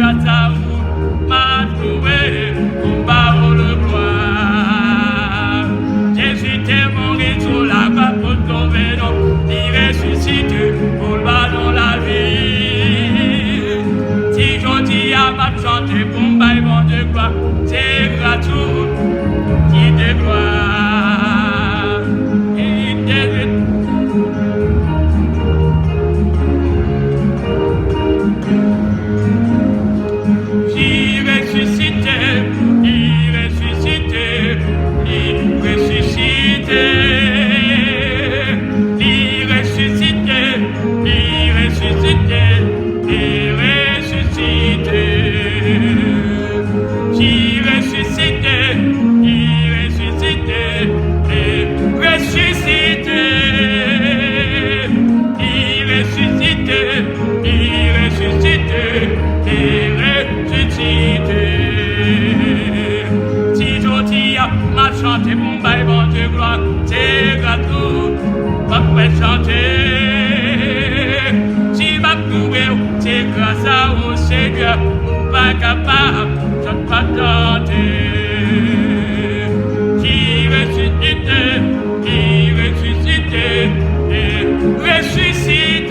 grâce à vous, m'a trouvé, on parle de gloire. Jésus t'est mort sur la croix pour sauver nous, il ressuscite pour dans la vie. Si je dis à ma chanter pour m'aille mon Dieu quoi, c'est gratuit, il te gloire, il te m'a chanté mon bail, mon Dieu, gloire, c'est gratuit, m'a fait chanter. Si m'a trouvé, c'est grâce à vous, Seigneur, pas capable, je ne pas tenter. Qui ressuscité, et ressuscité.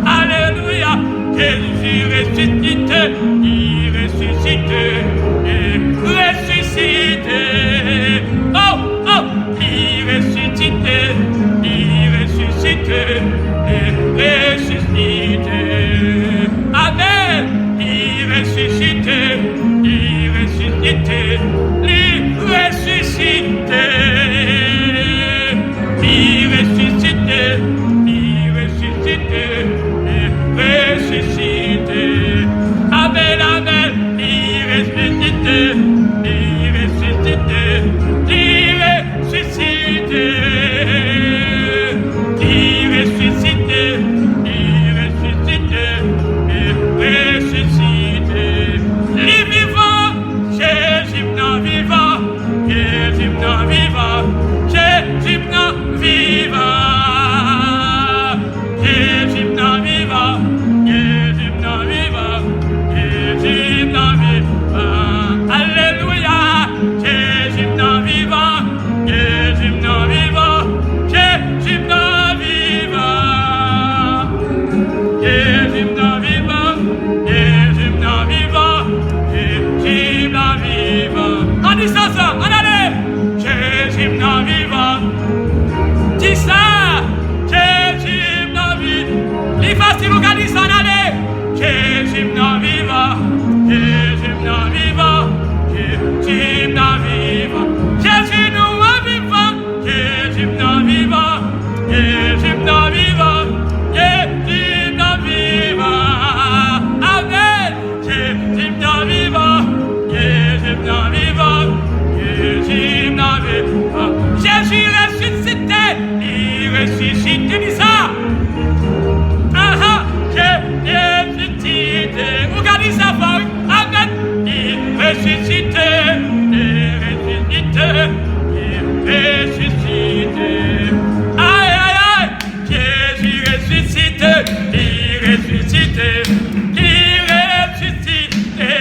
Alléluia, Jésus ressuscité, il ressuscité, ressuscité. Oh, oh, il ressuscité, ressuscité. Amen, il ressuscité, ressuscité. Amen, amen, il ressuscité, ressuscité. Les vivants, Jésus non vivant, Jésus non vivant, Jésus non vivant. Alléluia, Jésus non vivant, Jésus non vivant, Jésus non vivant, Jésus non vivant, Jésus non vivant, Jésus non vivant. On dit ça, on allait, Jésus non vivant. Dis ça, Jésus non vivant. Il facile ou dit ça, on allait, Jésus non vivant, Jésus non vivant. Jésus non vivant, Jésus non vivant, Jésus non vivant, Jésus non vivant, Jésus non vivant. Amen, Jésus non vivant, Jésus non vivant, Jésus non vivant. Jésus ressuscité, il ressuscite, dis ça. Jésus ressuscité, regardez ça, amen, il ressuscité, ressuscité. Aïe, aïe, aïe, Jésus ressuscité, il ressuscité, il ressuscité.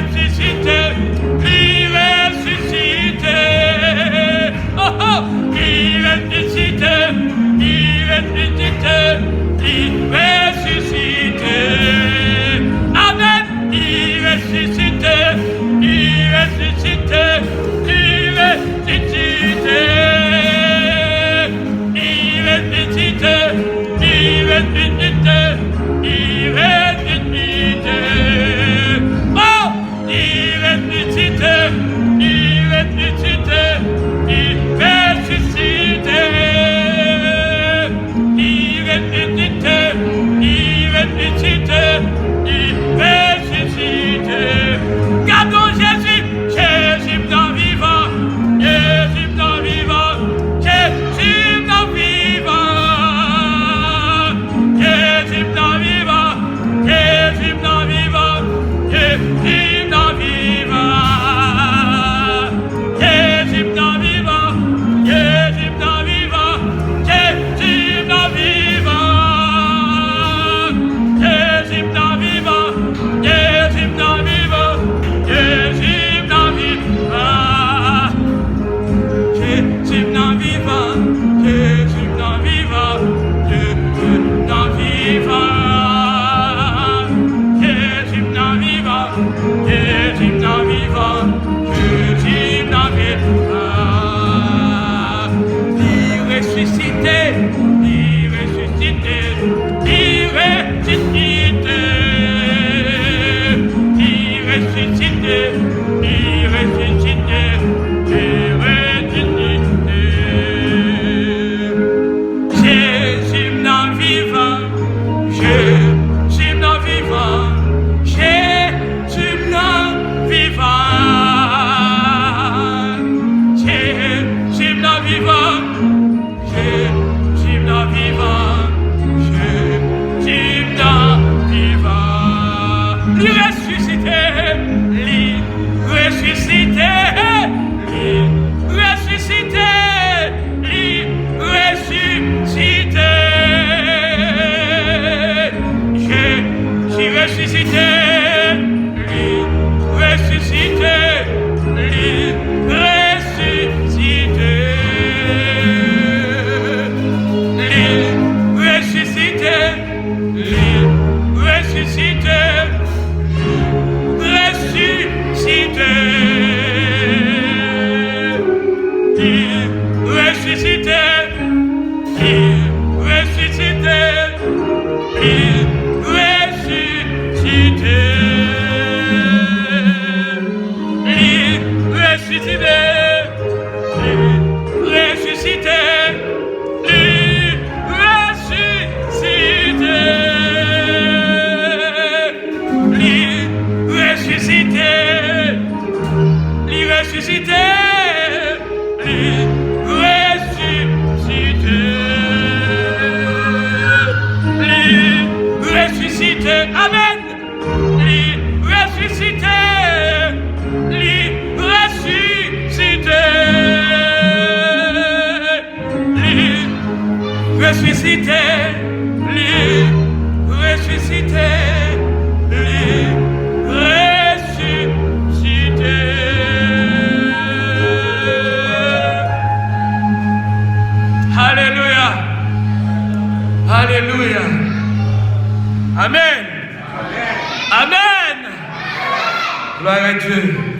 ressuscité, il ressuscité. Oh oh, il ressuscité, il ressuscité, il ressuscité. Amen, il ressuscité, il ressuscité, il ressuscité. Il ressuscité, il ressuscité, il ressuscité. Oh, il ressuscité, il ressuscité, il ressuscité. Il ressuscité, il ressuscité, il ressuscité. Gardons Jésus, Jésus dans vivant, Jésus dans vivant, Jésus dans vivant, Jésus dans vivant, Jésus dans vivant, Jésus dans vivant, Jésus dans vivant, Jésus dans vivant, Jésus dans vivant, Jésus dans vivant, Jésus dans vivant, Jésus dans vivant, Jésus dans vivant, Jésus dans vivant, Jésus dans vivant, Jésus dans vivant, Jésus dans vivant, Jésus dans vivant. Il ressuscité, il ressuscité, il ressuscité, il ressuscité, il ressuscité, il ressuscité. Jésus dans vivant, Jésus dans vivant, Jésus dans vivant, Jésus dans vivant, Jésus dans vivant, Jésus dans vivant. Lui ressuscité, lui ressuscité, lui ressuscité, lui ressuscité. Jésus ressuscité, lui ressuscité, lui ressuscité, lui ressuscité, lui ressuscité, ressuscité, lui ressuscité, lui ressuscité, lui ressuscité, lui ressuscité, lui ressuscité, lui ressuscité, lui ressuscité, lui ressuscité, lui ressuscité, amen, lui ressuscité, lui ressuscité, lui ressuscité, lui ressuscité, lui ressuscité. Alléluia, alléluia, amen, amen, gloire à Dieu.